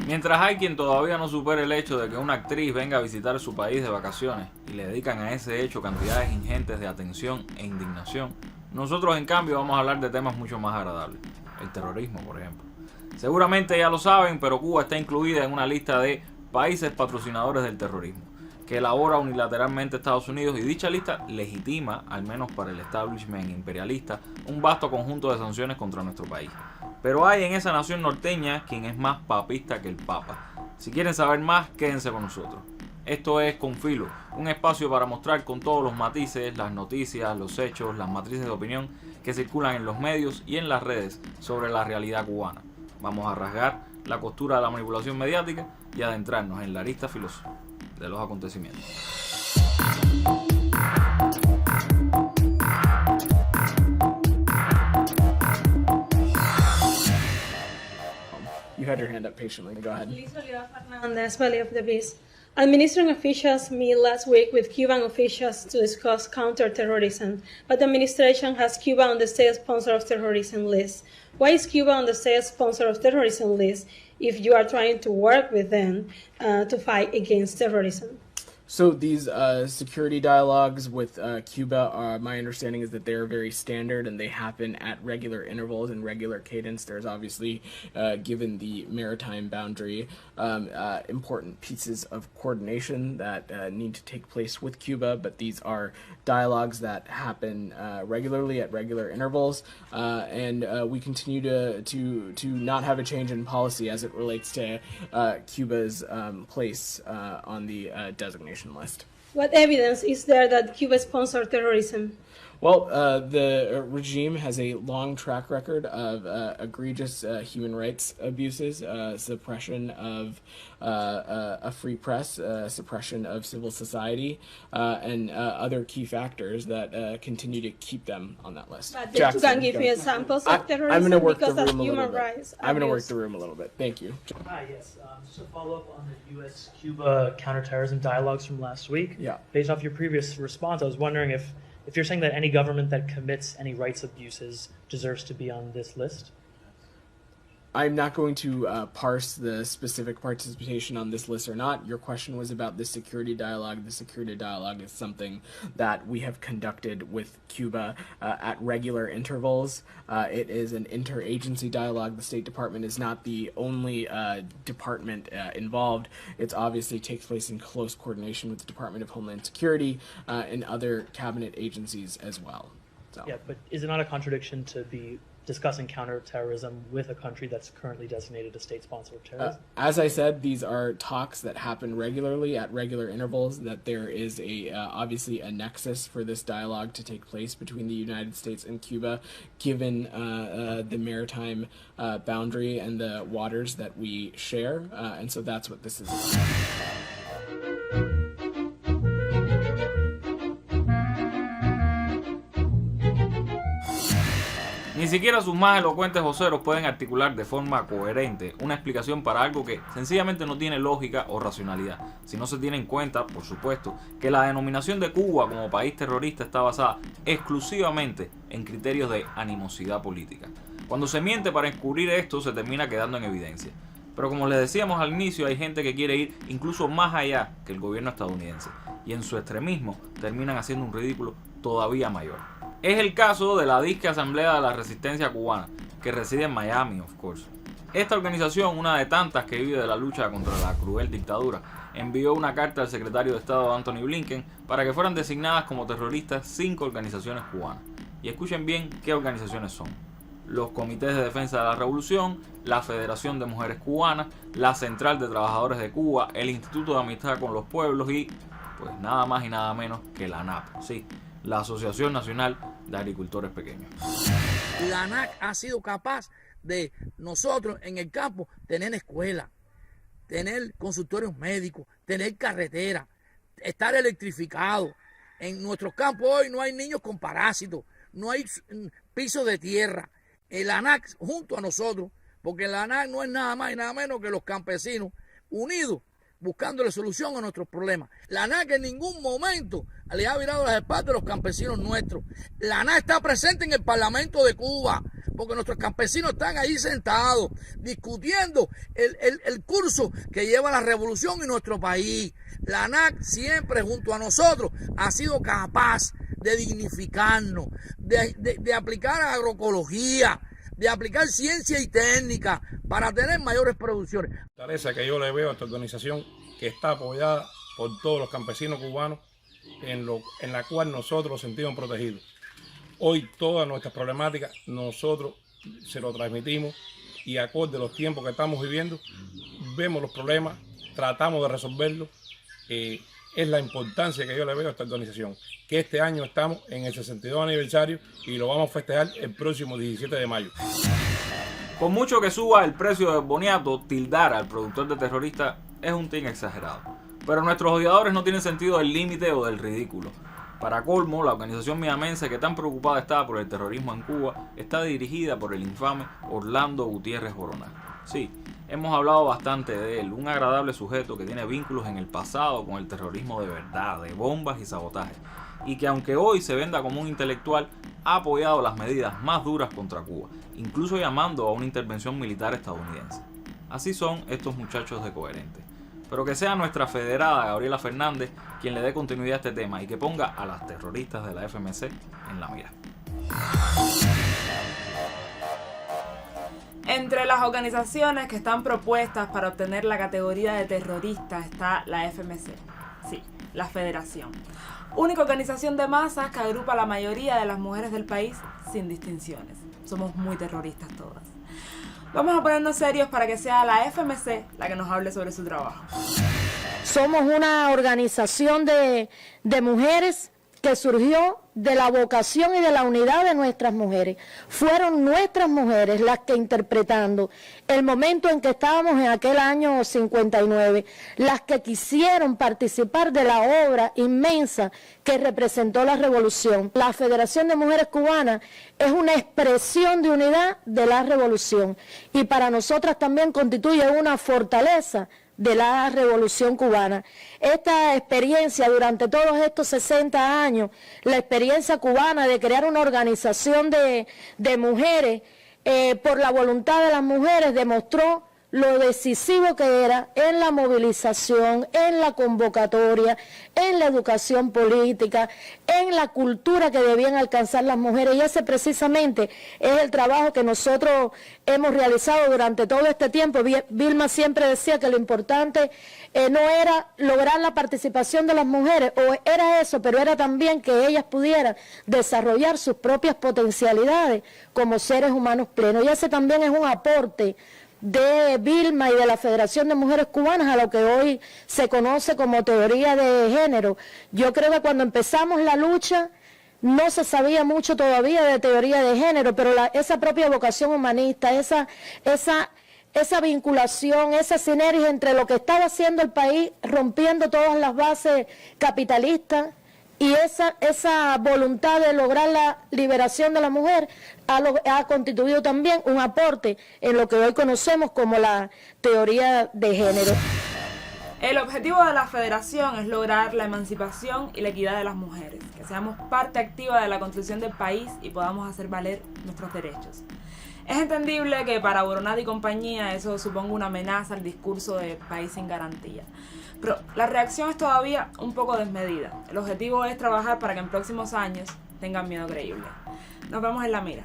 Mientras hay quien todavía no supera el hecho de que una actriz venga a visitar su país de vacaciones y le dedican a ese hecho cantidades ingentes de atención e indignación, nosotros en cambio vamos a hablar de temas mucho más agradables. El terrorismo, por ejemplo. Seguramente ya lo saben, pero Cuba está incluida en una lista de países patrocinadores del terrorismo, que elabora unilateralmente Estados Unidos, y dicha lista legitima, al menos para el establishment imperialista, un vasto conjunto de sanciones contra nuestro país. Pero hay en esa nación norteña quien es más papista que el Papa. Si quieren saber más, quédense con nosotros. Esto es Con Filo, un espacio para mostrar con todos los matices, las noticias, los hechos, las matrices de opinión que circulan en los medios y en las redes sobre la realidad cubana. Vamos a rasgar la costura de la manipulación mediática y adentrarnos en la arista filosa de los acontecimientos. You had your hand up patiently. Go ahead. Liz Oliva Fernandez, Valley of the Beast. Administration officials met last week with Cuban officials to discuss counterterrorism, but the administration has Cuba on the state sponsor of terrorism list. Why is Cuba on the state sponsor of terrorism list if you are trying to work with them to fight against terrorism? So these security dialogues with Cuba, my understanding is that they're very standard and they happen at regular intervals and regular cadence. There's obviously, given the maritime boundary, important pieces of coordination that need to take place with Cuba, but these are dialogues that happen regularly at regular intervals, and we continue to not have a change in policy as it relates to Cuba's place on the designation list. What evidence is there that Cuba sponsored terrorism? Well, the regime has a long track record of egregious human rights abuses, suppression of a free press, suppression of civil society, and other key factors that continue to keep them on that list. But you can give me examples of terrorism I'm going to work the because of room a little human bit. rights I'm going to work abuse. the room a little bit. Thank you. Hi, yes. Just to follow up on the U.S.-Cuba counterterrorism dialogues from last week. Yeah. Based off your previous response, I was wondering if you're saying that any government that commits any rights abuses deserves to be on this list. I'm not going to parse the specific participation on this list or not. Your question was about the security dialogue. The security dialogue is something that we have conducted with Cuba at regular intervals. It is an interagency dialogue. The State Department is not the only department involved. It obviously takes place in close coordination with the Department of Homeland Security and other cabinet agencies as well. So. Yeah, but is it not a contradiction to be discussing counterterrorism with a country that's currently designated a state sponsor of terrorism? As I said, these are talks that happen regularly at regular intervals, that there is obviously a nexus for this dialogue to take place between the United States and Cuba, given the maritime boundary and the waters that we share, and so that's what this is about. Ni siquiera sus más elocuentes voceros pueden articular de forma coherente una explicación para algo que sencillamente no tiene lógica o racionalidad, si no se tiene en cuenta, por supuesto, que la denominación de Cuba como país terrorista está basada exclusivamente en criterios de animosidad política. Cuando se miente para encubrir esto, se termina quedando en evidencia. Pero como les decíamos al inicio, hay gente que quiere ir incluso más allá que el gobierno estadounidense, y en su extremismo terminan haciendo un ridículo todavía mayor. Es el caso de la disque Asamblea de la Resistencia Cubana, que reside en Miami, of course. Esta organización, una de tantas que vive de la lucha contra la cruel dictadura, envió una carta al secretario de Estado Anthony Blinken para que fueran designadas como terroristas 5 organizaciones cubanas. Y escuchen bien qué organizaciones son: los Comités de Defensa de la Revolución, la Federación de Mujeres Cubanas, la Central de Trabajadores de Cuba, el Instituto de Amistad con los Pueblos y, pues nada más y nada menos que la ANAP, sí, la Asociación Nacional de Agricultores Pequeños. La ANAC ha sido capaz de nosotros en el campo tener escuela, tener consultorios médicos, tener carretera, estar electrificado. En nuestros campos hoy no hay niños con parásitos, no hay pisos de tierra. El ANAC junto a nosotros, porque el ANAC no es nada más y nada menos que los campesinos unidos buscándole solución a nuestros problemas. La ANAC en ningún momento le ha virado las espaldas a los campesinos nuestros. La ANAC está presente en el Parlamento de Cuba, porque nuestros campesinos están ahí sentados, discutiendo el curso que lleva la revolución en nuestro país. La ANAC siempre junto a nosotros ha sido capaz de dignificarnos, de aplicar agroecología, de aplicar ciencia y técnica para tener mayores producciones. La fortaleza que yo le veo a esta organización, que está apoyada por todos los campesinos cubanos, en la cual nosotros nos sentimos protegidos. Hoy todas nuestras problemáticas nosotros se lo transmitimos y acorde a los tiempos que estamos viviendo, vemos los problemas, tratamos de resolverlos. Es la importancia que yo le veo a esta organización, que este año estamos en el 62 aniversario y lo vamos a festejar el próximo 17 de mayo. Con mucho que suba el precio del boniato, tildar al productor de terrorista es un tin exagerado. Pero nuestros odiadores no tienen sentido del límite o del ridículo. Para colmo, la organización miamense que tan preocupada estaba por el terrorismo en Cuba está dirigida por el infame Orlando Gutiérrez Boronat. Sí, hemos hablado bastante de él, un agradable sujeto que tiene vínculos en el pasado con el terrorismo de verdad, de bombas y sabotaje, y que aunque hoy se venda como un intelectual, ha apoyado las medidas más duras contra Cuba, incluso llamando a una intervención militar estadounidense. Así son estos muchachos de Coherente. Pero que sea nuestra federada Gabriela Fernández quien le dé continuidad a este tema y que ponga a las terroristas de la FMC en la mira. Entre las organizaciones que están propuestas para obtener la categoría de terrorista está la FMC, sí, la Federación. Única organización de masas que agrupa a la mayoría de las mujeres del país sin distinciones. Somos muy terroristas todas. Vamos a ponernos serios para que sea la FMC la que nos hable sobre su trabajo. Somos una organización de mujeres que surgió de la vocación y de la unidad de nuestras mujeres. Fueron nuestras mujeres las que, interpretando el momento en que estábamos en aquel año 59, las que quisieron participar de la obra inmensa que representó la revolución. La Federación de Mujeres Cubanas es una expresión de unidad de la revolución y para nosotras también constituye una fortaleza de la revolución cubana. Esta experiencia durante todos estos 60 años, la experiencia cubana de crear una organización de mujeres por la voluntad de las mujeres demostró lo decisivo que era en la movilización, en la convocatoria, en la educación política, en la cultura que debían alcanzar las mujeres. Y ese precisamente es el trabajo que nosotros hemos realizado durante todo este tiempo. Vilma siempre decía que lo importante no era lograr la participación de las mujeres, o era eso, pero era también que ellas pudieran desarrollar sus propias potencialidades como seres humanos plenos. Y ese también es un aporte de Vilma y de la Federación de Mujeres Cubanas a lo que hoy se conoce como teoría de género. Yo creo que cuando empezamos la lucha no se sabía mucho todavía de teoría de género, pero esa propia vocación humanista, esa vinculación, esa sinergia entre lo que estaba haciendo el país, rompiendo todas las bases capitalistas, y esa voluntad de lograr la liberación de la mujer ha constituido también un aporte en lo que hoy conocemos como la teoría de género. El objetivo de la Federación es lograr la emancipación y la equidad de las mujeres, que seamos parte activa de la construcción del país y podamos hacer valer nuestros derechos. Es entendible que para Boronat y compañía eso suponga una amenaza al discurso de país sin garantía. Pero la reacción es todavía un poco desmedida. El objetivo es trabajar para que en próximos años tengan miedo creíble. Nos vemos en la mira.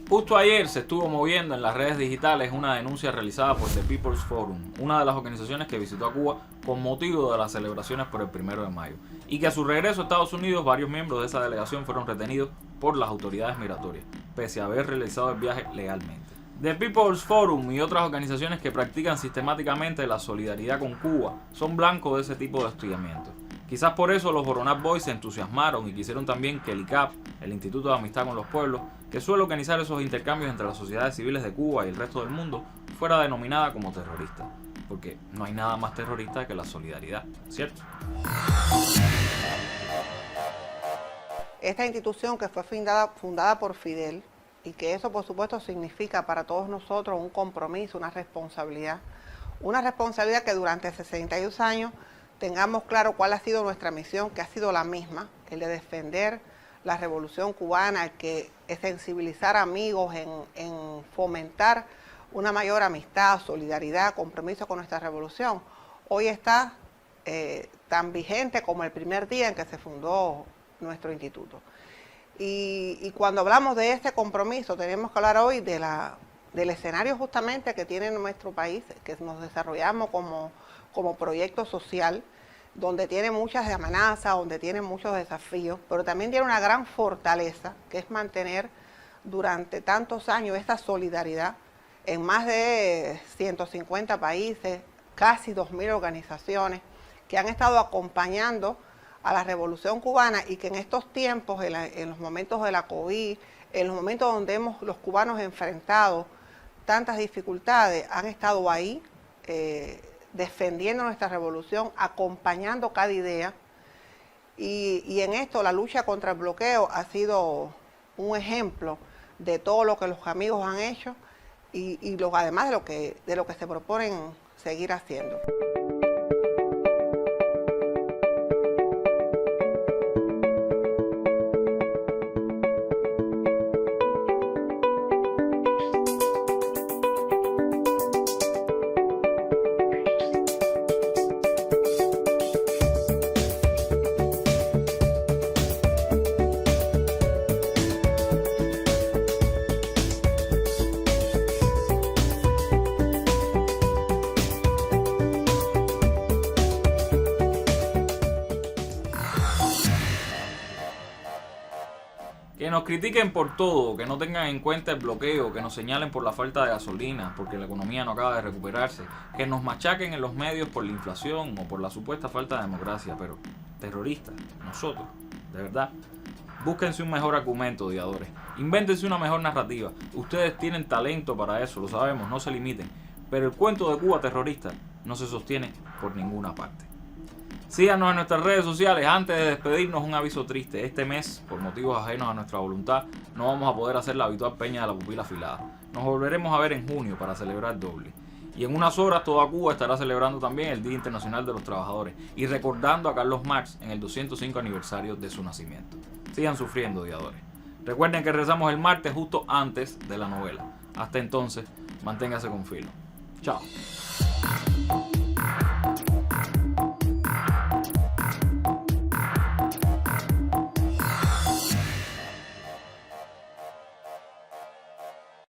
Justo ayer se estuvo moviendo en las redes digitales una denuncia realizada por The People's Forum, una de las organizaciones que visitó a Cuba con motivo de las celebraciones por el 1 de mayo, y que a su regreso a Estados Unidos varios miembros de esa delegación fueron retenidos por las autoridades migratorias, pese a haber realizado el viaje legalmente. The People's Forum y otras organizaciones que practican sistemáticamente la solidaridad con Cuba son blancos de ese tipo de hostigamiento. Quizás por eso los Boronat Boys se entusiasmaron y quisieron también que el ICAP, el Instituto de Amistad con los Pueblos, que suele organizar esos intercambios entre las sociedades civiles de Cuba y el resto del mundo, fuera denominada como terrorista. Porque no hay nada más terrorista que la solidaridad, ¿cierto? Esta institución, que fue fundada por Fidel, y que eso por supuesto significa para todos nosotros un compromiso, una responsabilidad que durante 62 años tengamos claro cuál ha sido nuestra misión, que ha sido la misma, el de defender la revolución cubana, el que es sensibilizar amigos en fomentar una mayor amistad, solidaridad, compromiso con nuestra revolución. Hoy está tan vigente como el primer día en que se fundó nuestro instituto. Y cuando hablamos de ese compromiso, tenemos que hablar hoy del escenario justamente que tiene nuestro país, que nos desarrollamos como proyecto social, donde tiene muchas amenazas, donde tiene muchos desafíos, pero también tiene una gran fortaleza, que es mantener durante tantos años esta solidaridad en más de 150 países, casi 2.000 organizaciones, que han estado acompañando a la revolución cubana y que en estos tiempos, en los momentos de la COVID, en los momentos donde los cubanos enfrentado tantas dificultades, han estado ahí defendiendo nuestra revolución, acompañando cada idea. Y en esto la lucha contra el bloqueo ha sido un ejemplo de todo lo que los amigos han hecho y además de lo que se proponen seguir haciendo. Que nos critiquen por todo, que no tengan en cuenta el bloqueo, que nos señalen por la falta de gasolina, porque la economía no acaba de recuperarse, que nos machaquen en los medios por la inflación o por la supuesta falta de democracia, pero terroristas, nosotros, de verdad. Búsquense un mejor argumento, odiadores. Invéntense una mejor narrativa. Ustedes tienen talento para eso, lo sabemos, no se limiten. Pero el cuento de Cuba terrorista no se sostiene por ninguna parte. Síganos en nuestras redes sociales. Antes de despedirnos, un aviso triste. Este mes, por motivos ajenos a nuestra voluntad, no vamos a poder hacer la habitual peña de la pupila afilada. Nos volveremos a ver en junio para celebrar doble. Y en unas horas toda Cuba estará celebrando también el Día Internacional de los Trabajadores y recordando a Carlos Marx en el 205 aniversario de su nacimiento. Sigan sufriendo, odiadores. Recuerden que regresamos el martes justo antes de la novela. Hasta entonces, manténgase con filo. Chao.